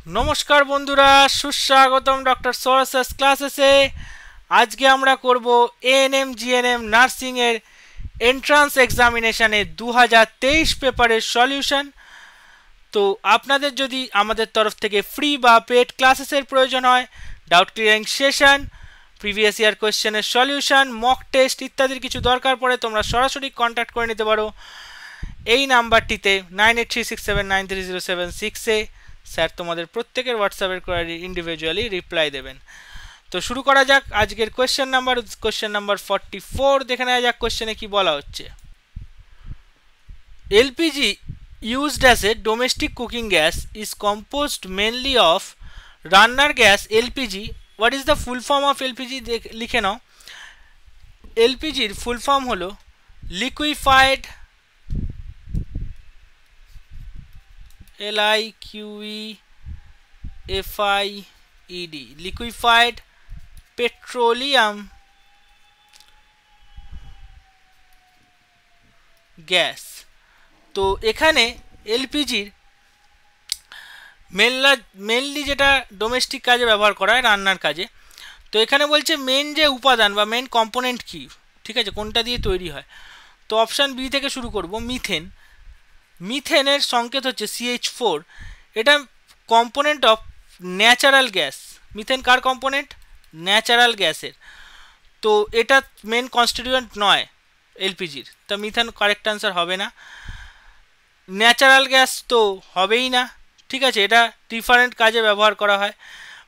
নমস্কার বন্ধুরা, সুস্বাগতম ডক্টর সরসেস ক্লাসেসে। আজকে আমরা করব এএনএম জিএনএম নার্সিং এর এন্ট্রান্স এক্সামিনেশনে 2023 পেপারের সলিউশন। তো আপনাদের যদি আমাদের তরফ থেকে ফ্রি বা পেড ক্লাসেসের প্রয়োজন হয়, doubt clearing session, previous year কোয়েশ্চেনের সলিউশন, মক টেস্ট ইত্যাদির কিছু দরকার পড়ে, তোমরা সরাসরি কন্ট্যাক্ট করে নিতে পারো এই নাম্বারটিতে 9836793076-এ। স্যার তোমাদের প্রত্যেকের হোয়াটসঅ্যাপের কোয়ারি ইন্ডিভিজুয়ালি রিপ্লাই দেবেন। তো শুরু করা যাক আজকের কোয়েশ্চেন নাম্বার 44। দেখে নেওয়া যাক কোয়েশ্চেনে কি বলা হচ্ছে। LPG used as a domestic cooking gas is composed mainly of রান্নার gas LPG. What is the full form of LPG লিখে নাও। এলপিজির ফুল ফর্ম হলো liquefied LIQEFIED liquefied petroleum gas. তো এখানে এলপিজির মেনলি যেটা ডোমেস্টিক কাজে ব্যবহার করা হয়, রান্নার কাজে। তো এখানে বলছে মেন যে উপাদান বা মেন কম্পোনেন্ট কি, ঠিক আছে, কোনটা দিয়ে তৈরি হয়। তো অপশান বি থেকে শুরু করব। মিথেন। মিথেনের সংকেত হচ্ছে CH4। এটা component of natural gas. Methane car component? Natural গ্যাসের। তো এটা মেন কনস্টিটিউয়েন্ট নয় এলপিজির, তা মিথেন কারেক্ট আনসার হবে না। ন্যাচারাল গ্যাস তো হবেই না, ঠিক আছে। এটা ডিফারেন্ট কাজে ব্যবহার করা হয়,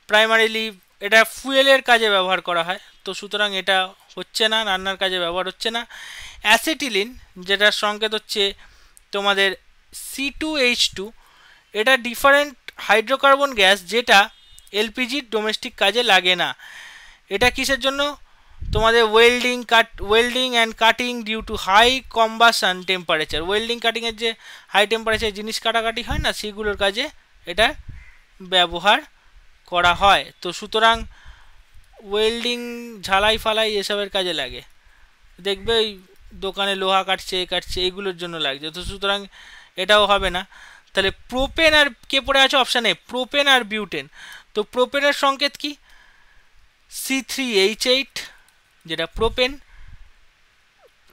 প্রাইমারিলি এটা ফুয়েলের কাজে ব্যবহার করা হয়। তো সুতরাং এটা হচ্ছে না, রান্নার কাজে ব্যবহার হচ্ছে না। অ্যাসিটিলিন, যেটার সংকেত হচ্ছে তোমাদের C2H2, এটা ডিফারেন্ট হাইড্রোকার্বন গ্যাস, যেটা এলপিজির ডোমেস্টিক কাজে লাগে না। এটা কিসের জন্য? তোমাদের welding and cutting due to high combustion temperature. Welding কাটিংয়ের যে হাই টেম্পারেচার জিনিস কাটাকাটি হয় না, সেগুলোর কাজে এটা ব্যবহার করা হয়। তো সুতরাং ওয়েল্ডিং, ঝালাই ফালাই এসবের কাজে লাগে, দেখবে ওই দোকানে লোহা কাটছে এইগুলোর জন্য লাগছে। তো সুতরাং এটাও হবে না। তাহলে প্রোপেন আর কে পড়ে আছে অপশানে? প্রোপেন আর বিউটেন। তো প্রোপেনের সংকেত কি? C3H8, যেটা প্রোপেন,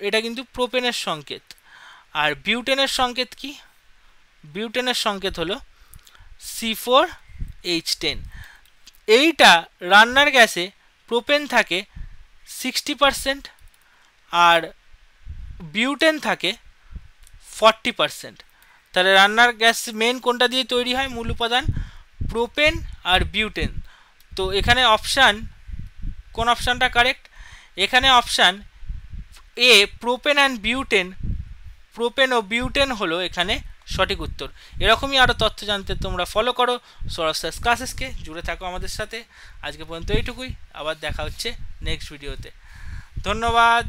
এটা কিন্তু প্রোপেনের সংকেত। আর বিউটেনের সংকেত কি? বিউটেনের সংকেত হলো C4H10। এইটা রান্নার গ্যাসে প্রোপেন থাকে 60% আর বিউটেন থাকে 40%। তাহলে রান্নার গ্যাস মেন কোনটা দিয়ে তৈরি হয়? মূল উপাদান প্রোপেন আর বিউটেন। তো এখানে অপশান, কোন অপশানটা কারেক্ট? এখানে option A, propane and butane, propane ও বিউটেন হলো এখানে সঠিক উত্তর। এরকমই আরও তথ্য জানতে তোমরা ফলো করো সরসেস ক্লাসেসকে, জুড়ে থাকো আমাদের সাথে। আজকে পর্যন্ত এইটুকুই, আবার দেখা হচ্ছে নেক্সট ভিডিওতে। ধন্যবাদ।